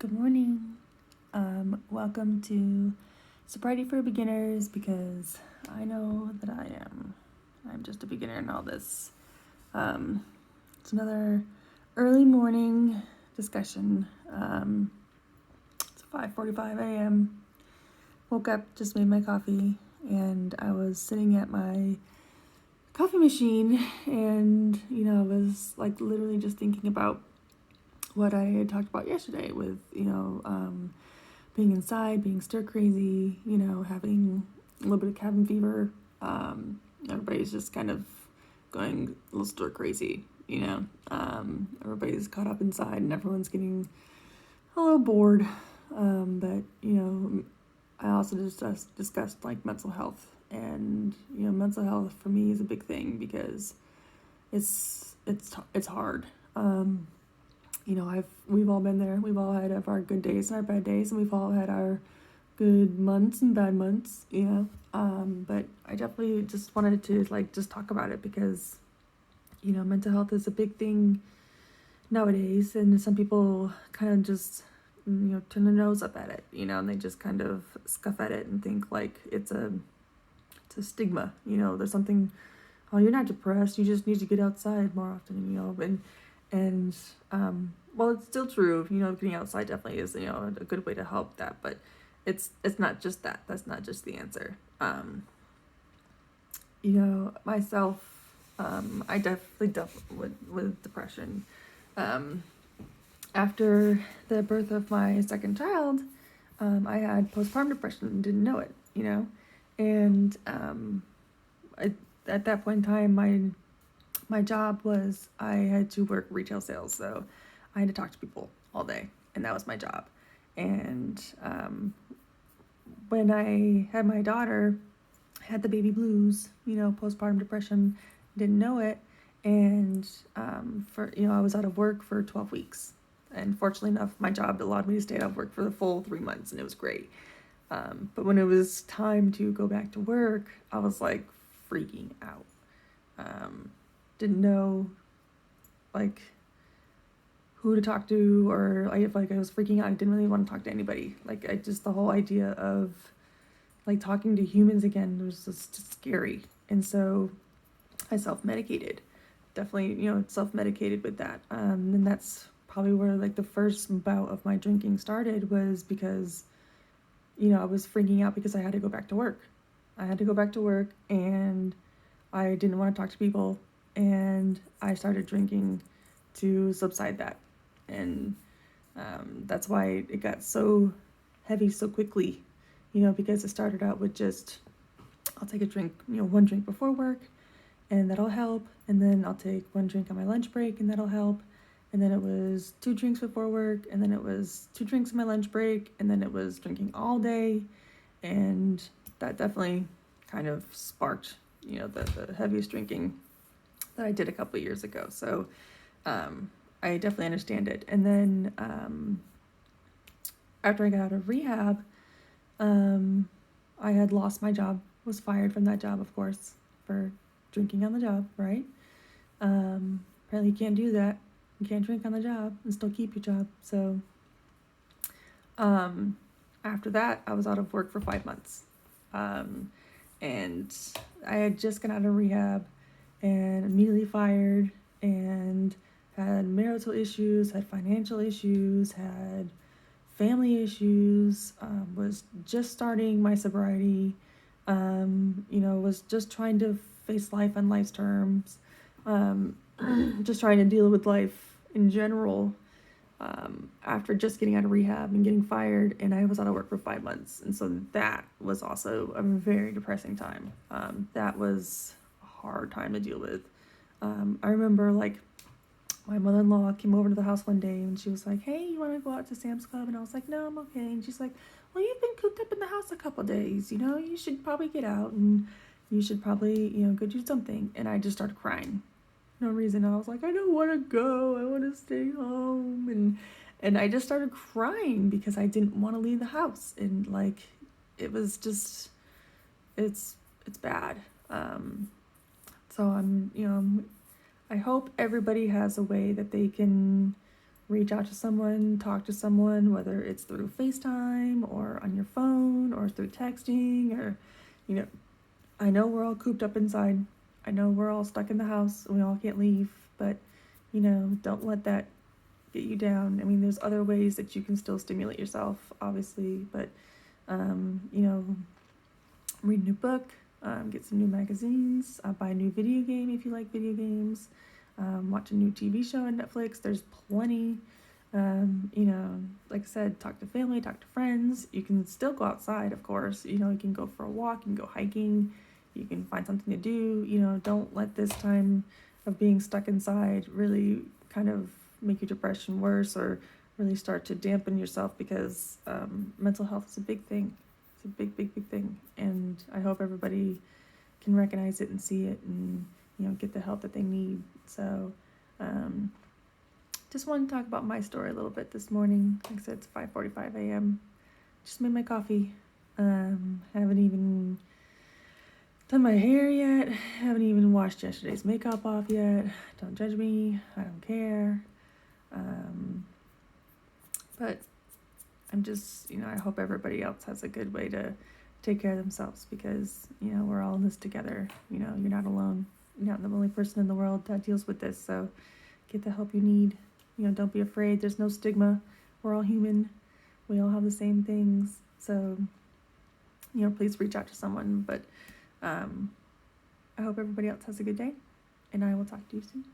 Good morning. Welcome to Sobriety for Beginners because I know that I'm just a beginner in all this. It's another early morning discussion. It's 5:45 a.m. Woke up, just made my coffee, and I was sitting at my coffee machine, and I was like literally just thinking about what I had talked about yesterday with, being inside, being stir crazy, having a little bit of cabin fever. Everybody's just kind of going a little stir crazy, Everybody's caught up inside and everyone's getting a little bored. But, I also discussed like mental health. And, mental health for me is a big thing because it's hard. We've all been there. We've all had our good days and our bad days, and we've all had our good months and bad months, But I definitely just wanted to just talk about it because, mental health is a big thing nowadays, and some people kind of just, turn their nose up at it, and they just kind of scuff at it and think like it's a stigma, there's something. Oh, you're not depressed. You just need to get outside more often, and well, it's still true. Getting outside definitely is a good way to help that, but it's not just that. That's not just the answer. Myself, I definitely dealt with depression. After the birth of my second child, I had postpartum depression and didn't know it. And at that point in time, my job was I had to work retail sales, so I had to talk to people all day, and that was my job. And when I had my daughter, I had the baby blues, postpartum depression, didn't know it, and I was out of work for 12 weeks. And fortunately enough, my job allowed me to stay out of work for the full 3 months, and it was great. But when it was time to go back to work, I was like freaking out. Didn't know who to talk to, or I was freaking out. I didn't really want to talk to anybody. The whole idea of talking to humans again was just scary. And so I self-medicated, definitely, self-medicated with that. And that's probably where the first bout of my drinking started, was because, I was freaking out because I had to go back to work. And I didn't want to talk to people, and I started drinking to subside that. And that's why it got so heavy so quickly, because it started out with just, I'll take a drink, one drink before work, and that'll help. And then I'll take one drink on my lunch break, and that'll help. And then it was 2 drinks before work, and then it was 2 drinks on my lunch break, and then it was drinking all day. And that definitely kind of sparked, the heaviest drinking that I did a couple of years ago. So I definitely understand it. And then after I got out of rehab, I had lost my job, was fired from that job, of course, for drinking on the job, right? Apparently you can't do that. You can't drink on the job and still keep your job. So after that, I was out of work for 5 months. And I had just gotten out of rehab and immediately fired, and had marital issues, had financial issues, had family issues, was just starting my sobriety, was just trying to face life on life's terms, just trying to deal with life in general, after just getting out of rehab and getting fired, and I was out of work for 5 months. And so that was also a very depressing time. That was a hard time to deal with. I remember my mother-in-law came over to the house one day, and she was like, "Hey, you want to go out to Sam's Club?" And I was like, "No, I'm okay." And she's like, "Well, you've been cooped up in the house a couple days, you should probably get out, and you should probably, go do something." And I just started crying. No reason. I was like, "I don't want to go. I want to stay home." And I just started crying because I didn't want to leave the house. And it was just, it's bad. So I hope everybody has a way that they can reach out to someone, talk to someone, whether it's through FaceTime or on your phone or through texting or, you know, I know we're all cooped up inside. I know we're all stuck in the house and we all can't leave, but, don't let that get you down. I mean, there's other ways that you can still stimulate yourself, obviously, but, read a new book, get some new magazines, buy a new video game if you like video games, watch a new TV show on Netflix. There's plenty. Like I said, talk to family, talk to friends. You can still go outside, of course. You can go for a walk, you can go hiking, you can find something to do. Don't let this time of being stuck inside really kind of make your depression worse or really start to dampen yourself because mental health is a big thing. It's a big, big, big thing. And I hope everybody can recognize it and see it and, get the help that they need. So, just wanted to talk about my story a little bit this morning. Like I said, it's 5:45 a.m. Just made my coffee. Haven't even done my hair yet. Haven't even washed yesterday's makeup off yet. Don't judge me. I don't care. But I'm just, I hope everybody else has a good way to take care of themselves because, we're all in this together. You're not alone. You're not the only person in the world that deals with this. So get the help you need. Don't be afraid. There's no stigma. We're all human. We all have the same things. So, please reach out to someone. But I hope everybody else has a good day. And I will talk to you soon.